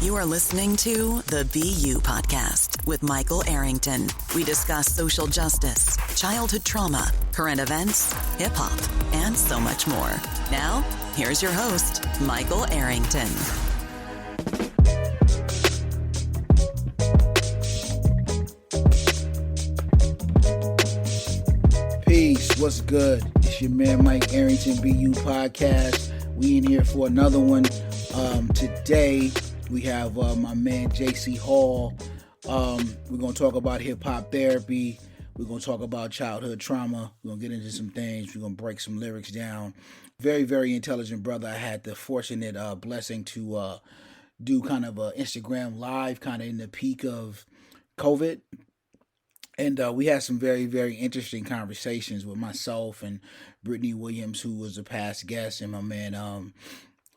You are listening to the BU Podcast with Michael Arrington. We discuss social justice, childhood trauma, current events, hip-hop, and so much more. Now, here's your host, Michael Arrington. Peace, what's good? It's your man Mike Arrington, BU Podcast. We in here for another one. Today we have my man JC Hall. We're going to talk about hip-hop therapy. We're going to talk about childhood trauma. We're going to get into some things. We're going to break some lyrics down. Very, very intelligent brother. I had the fortunate blessing to do kind of an Instagram live kind of in the peak of COVID. And we had some very, very interesting conversations with myself and Brittany Williams, who was a past guest, and my man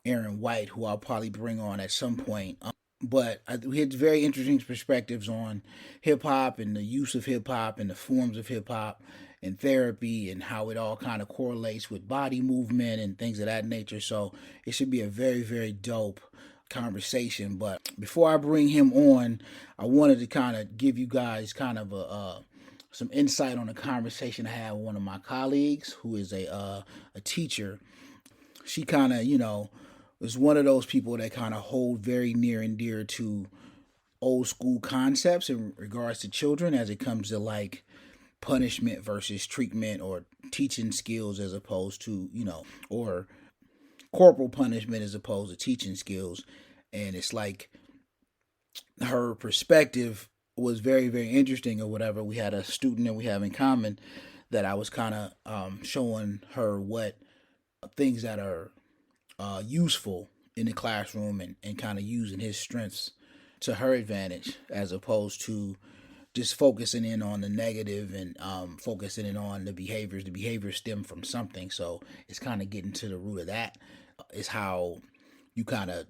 Aaron White, who I'll probably bring on at some point. But we had very interesting perspectives on hip-hop and the use of hip-hop and the forms of hip-hop and therapy and how it all kind of correlates with body movement and things of that nature. So it should be a very, very dope conversation. But before I bring him on, I wanted to kind of give you guys kind of some insight on a conversation I had with one of my colleagues who is a teacher. She kind of, was one of those people that kind of hold very near and dear to old school concepts in regards to children as it comes to like punishment versus treatment or teaching skills as opposed to, or corporal punishment as opposed to teaching skills. And it's like her perspective was very, very interesting or whatever. We had a student that we have in common that I was kind of showing her what things that are useful in the classroom and kind of using his strengths to her advantage as opposed to just focusing in on the negative and focusing in on the behaviors. The behaviors stem from something. So it's kind of getting to the root of that is how you kind of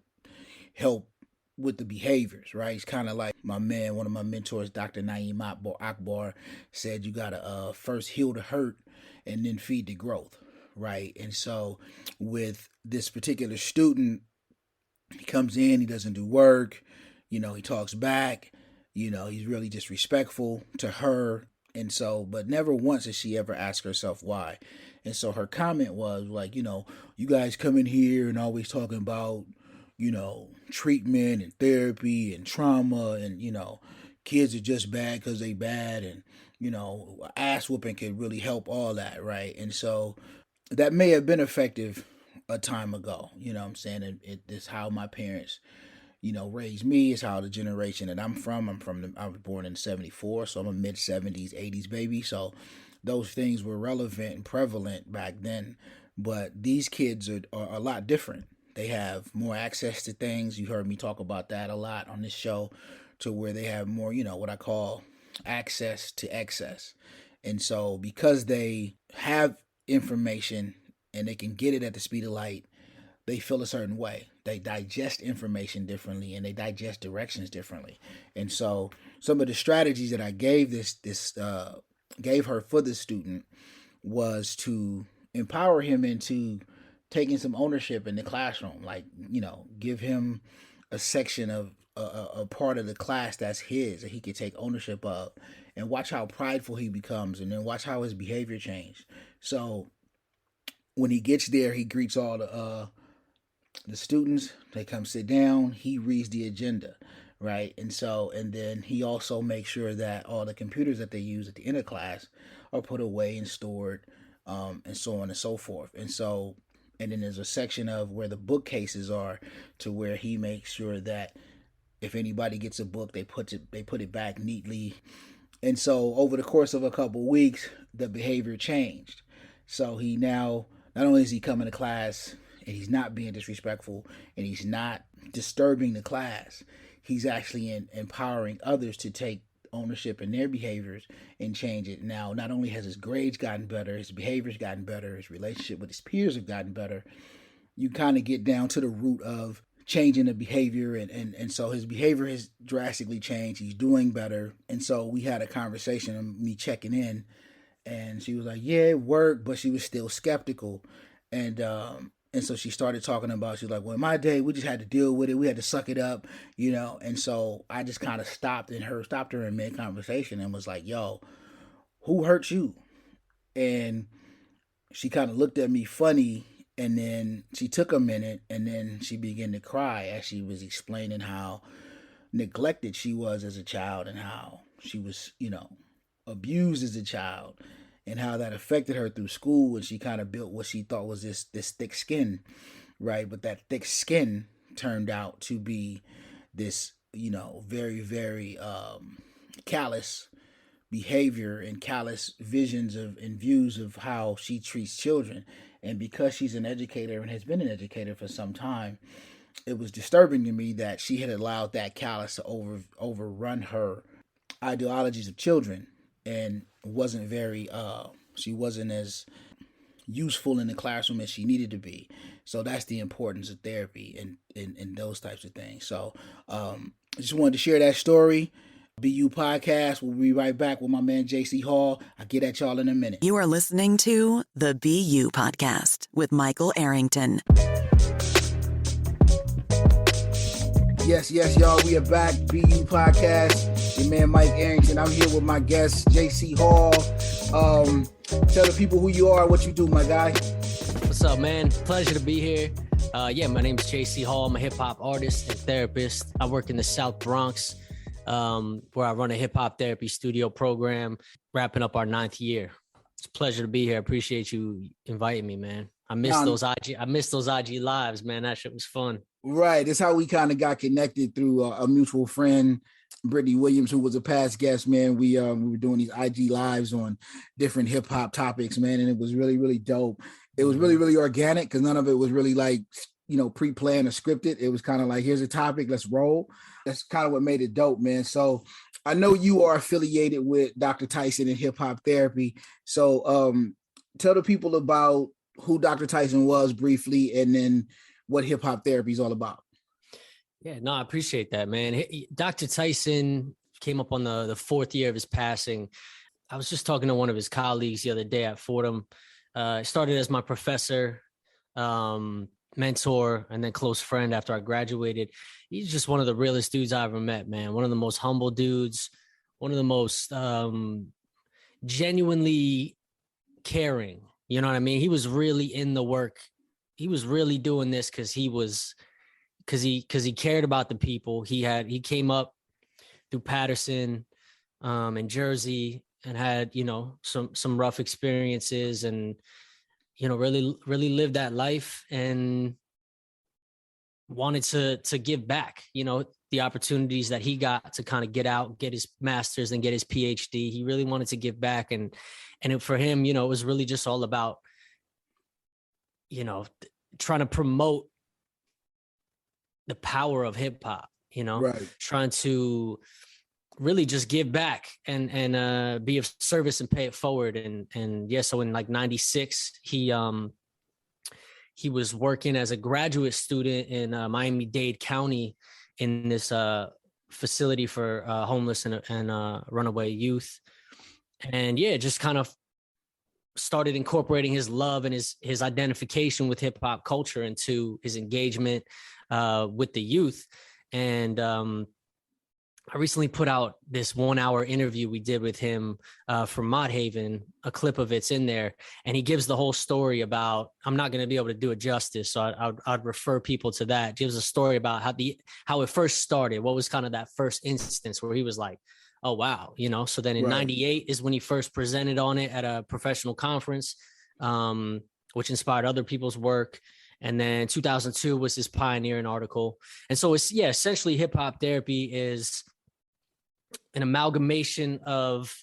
help with the behaviors, right? It's kind of like my man, one of my mentors, Dr. Naeem Akbar, said you got to first heal the hurt and then feed the growth, right? And so with this particular student, he comes in, he doesn't do work, he talks back, he's really disrespectful to her. And so, but never once has she ever asked herself why. And so her comment was like, you guys come in here and always talking about, treatment and therapy and trauma and, kids are just bad because they bad and, ass whooping could really help all that, right? And so that may have been effective a time ago, what I'm saying? It's how my parents, raised me. It's how the generation that I'm from. I was born in 74, so I'm a mid-70s, 80s baby. So those things were relevant and prevalent back then. But these kids are a lot different. They have more access to things. You heard me talk about that a lot on this show, to where they have more, what I call access to excess. And so because they have information and they can get it at the speed of light, they feel a certain way. They digest information differently and they digest directions differently. And so some of the strategies that I gave gave her for the student was to empower him into taking some ownership in the classroom. Like, give him a section of a part of the class that's his that he could take ownership of, and watch how prideful he becomes, and then watch how his behavior changes. So when he gets there, he greets all the students. They come sit down. He reads the agenda, right? And then he also makes sure that all the computers that they use at the end of class are put away and stored, and so on and so forth. And then there's a section of where the bookcases are, to where he makes sure that if anybody gets a book, they put it back neatly. And so over the course of a couple of weeks, the behavior changed. So he now, not only is he coming to class and he's not being disrespectful and he's not disturbing the class, he's actually empowering others to take ownership in their behaviors and change it. Now, not only has his grades gotten better, his behavior's gotten better, his relationship with his peers have gotten better. You kind of get down to the root of changing the behavior, and so his behavior has drastically changed. He's doing better. And so we had a conversation of me checking in, and she was like, yeah, it worked, but she was still skeptical. And And so she started talking about, she's like, well, in my day, we just had to deal with it. We had to suck it up, you know? And so I just kind of stopped her in mid conversation and was like, yo, who hurt you? And she kind of looked at me funny, and then she took a minute, and then she began to cry as she was explaining how neglected she was as a child and how she was, you know, abused as a child and how that affected her through school. And she kind of built what she thought was this thick skin, right? But that thick skin turned out to be this, you know, very, very callous behavior and callous visions of and views of how she treats children. And because she's an educator and has been an educator for some time, it was disturbing to me that she had allowed that callous to overrun her ideologies of children, and wasn't very she wasn't as useful in the classroom as she needed to be. So that's the importance of therapy and those types of things. So I just wanted to share that story. BU Podcast. We'll be right back with my man JC Hall. I'll get at y'all in a minute. You are listening to the BU Podcast with Michael Arrington. Yes, y'all. We are back. BU Podcast. Your man Mike Arrington. I'm here with my guest JC Hall. Tell the people who you are, what you do, my guy. What's up, man? Pleasure to be here. My name is JC Hall. I'm a hip hop artist and therapist. I work in the South Bronx, where I run a hip hop therapy studio program, wrapping up our 9th year. It's a pleasure to be here. I appreciate you inviting me, man. I miss those IG lives, man. That shit was fun. Right. That's how we kind of got connected through a mutual friend, Brittany Williams, who was a past guest, man. We were doing these IG lives on different hip hop topics, man. And it was really, really dope. It was really, really organic because none of it was really like, you know, pre-planned or scripted. It was kind of like, here's a topic, let's roll. That's kind of what made it dope, man. So I know you are affiliated with Dr. Tyson and hip hop therapy. So tell the people about who Dr. Tyson was briefly, and then what hip hop therapy is all about. Yeah, no, I appreciate that, man. Dr. Tyson came up on the 4th year of his passing. I was just talking to one of his colleagues the other day at Fordham. Started as my professor, mentor, and then close friend after I graduated. He's just one of the realest dudes I ever met, man. One of the most humble dudes, one of the most genuinely caring. You know what I mean? He was really in the work. He was really doing this because he cared about the people. He came up through Patterson in Jersey and had, you know, some rough experiences, and, you know, really lived that life and wanted to give back, you know, the opportunities that he got to kind of get out, get his master's and get his PhD. He really wanted to give back. And for him, you know, it was really just all about, you know, trying to promote the power of hip hop, you know, right. Trying to really just give back and be of service and pay it forward. And yeah, so in like 96, he was working as a graduate student in Miami-Dade County in this facility for homeless and runaway youth. And yeah, just kind of started incorporating his love and his identification with hip hop culture into his engagement with the youth. And I recently put out this 1-hour interview we did with him from Mott Haven. A clip of it's in there, and he gives the whole story about, I'm not going to be able to do it justice, so I'd refer people to that. Gives a story about how it first started, what was kind of that first instance where he was like, oh, wow, you know. So then in 98 is when he first presented on it at a professional conference, which inspired other people's work. And then 2002 was his pioneering article. And so it's, yeah, essentially hip hop therapy is an amalgamation of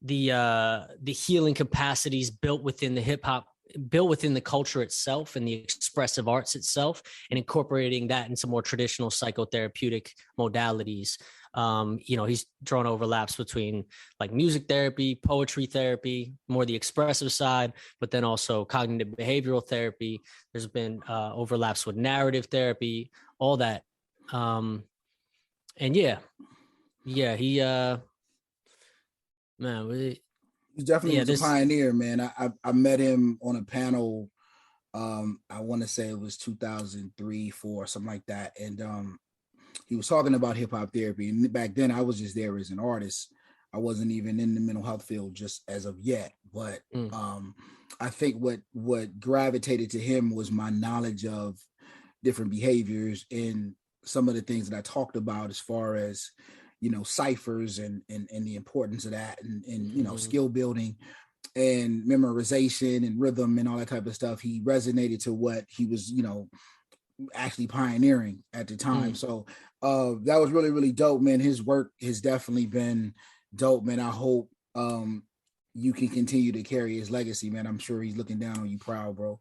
the healing capacities built within the culture itself and the expressive arts itself, and incorporating that into more traditional psychotherapeutic modalities. You know, he's drawn overlaps between like music therapy, poetry therapy, more the expressive side, but then also cognitive behavioral therapy. There's been overlaps with narrative therapy, all that. And yeah, he, man, he's definitely a pioneer, man. I met him on a panel I want to say it was 2003, 4, something like that. And he was talking about hip hop therapy. And back then I was just there as an artist. I wasn't even in the mental health field just as of yet. But I think what gravitated to him was my knowledge of different behaviors and some of the things that I talked about as far as, ciphers and the importance of that and skill building and memorization and rhythm and all that type of stuff. He resonated to what he was, actually pioneering at the time. So that was really, really dope, man. His work has definitely been dope, man. I hope you can continue to carry his legacy, man. I'm sure he's looking down on you proud, bro.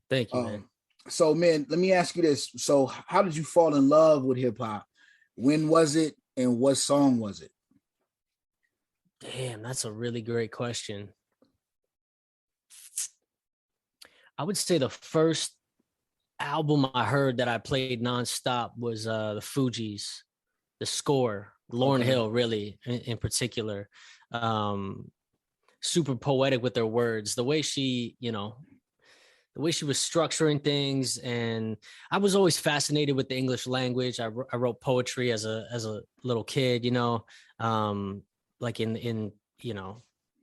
Thank you, man. So, man, let me ask you this. So how did you fall in love with hip hop? When was it and what song was it? Damn, that's a really great question. I would say the first album I heard that I played nonstop was the Fugees, The Score, Lauryn Hill, really in particular. Super poetic with their words, the way she was structuring things. And I was always fascinated with the English language. I wrote poetry as a little kid, like in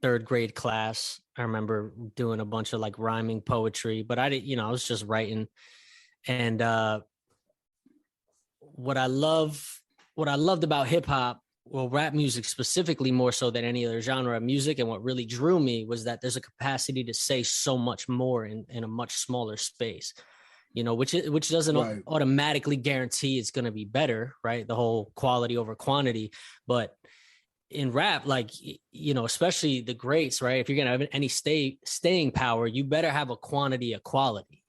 third grade class. I remember doing a bunch of like rhyming poetry, but I didn't, I was just writing. And what I loved about hip hop, well, rap music specifically more so than any other genre of music, and what really drew me was that there's a capacity to say so much more in a much smaller space, which doesn't automatically guarantee it's going to be better, right? The whole quality over quantity. But in rap, like, especially the greats, right? If you're going to have any staying power, you better have a quantity of quality,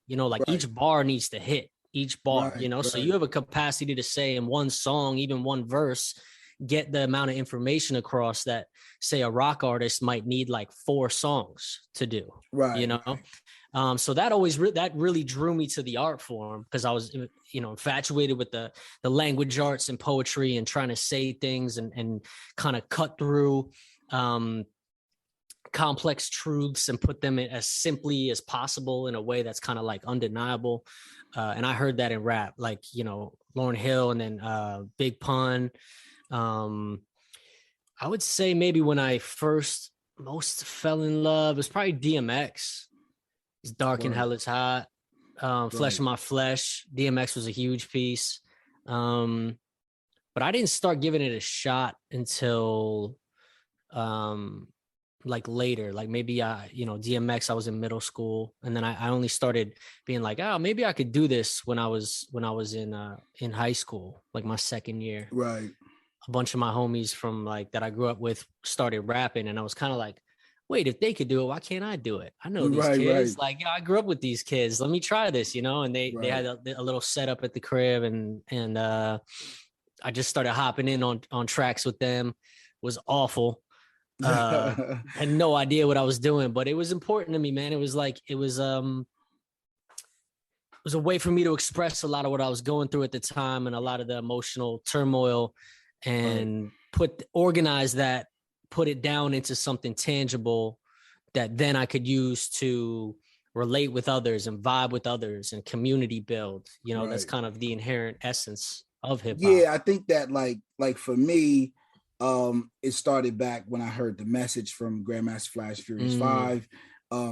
each bar needs to hit each bar, so you have a capacity to say in one song, even one verse, get the amount of information across that, say, a rock artist might need like 4 songs to do, so that always that really drew me to the art form, because I was, infatuated with the language arts and poetry and trying to say things and kind of cut through complex truths and put them in as simply as possible in a way that's kind of like undeniable. And I heard that in rap, like, Lauryn Hill and then Big Pun. I would say maybe when I most fell in love, it was probably DMX. It's Dark and Hell Is Hot. Flesh of My Flesh. DMX was a huge piece. But I didn't start giving it a shot until like later, like maybe DMX, I was in middle school, and then I only started being like, oh, maybe I could do this when I was in high school, like my second year. Right. A bunch of my homies from like that I grew up with started rapping, and I was kind of like, wait, if they could do it, why can't I do it? I know these kids. Like, I grew up with these kids. Let me try this, and they had a little setup at the crib, and I just started hopping in on tracks with them. It was awful. Had no idea what I was doing, but it was important to me, man. It was a way for me to express a lot of what I was going through at the time and a lot of the emotional turmoil, and organize that, put it down into something tangible that then I could use to relate with others and vibe with others and community build. That's kind of the inherent essence of hip hop. Yeah, I think that like for me, it started back when I heard The Message from Grandmaster Flash Furious 5.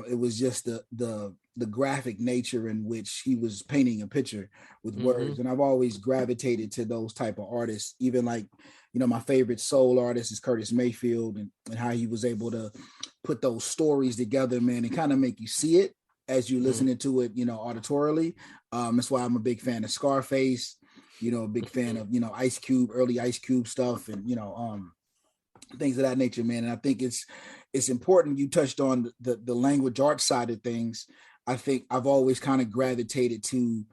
It was just the graphic nature in which he was painting a picture with words, and I've always gravitated to those type of artists. Even like, my favorite soul artist is Curtis Mayfield, and how he was able to put those stories together, man, and kind of make you see it as you listening to it, auditorily. That's why I'm a big fan of Scarface. A big fan of, Ice Cube, early Ice Cube stuff, and, things of that nature, man. And I think it's important. You touched on the language arts side of things. I think I've always kind of gravitated to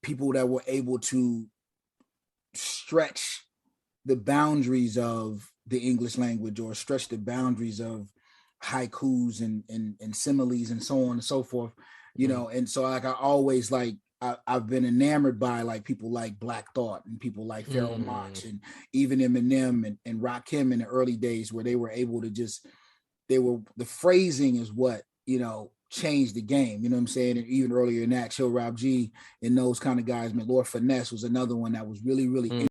people that were able to stretch the boundaries of the English language, or stretch the boundaries of haikus and similes and so on and so forth, and so like I always I've been enamored by like people like Black Thought and people like Pharoah Monch and even Eminem and Rakim in the early days, where they were able to the phrasing is what, changed the game. You know what I'm saying? And even earlier in that, Chill Rob G and those kind of guys, man, Lord Finesse was another one that was really, really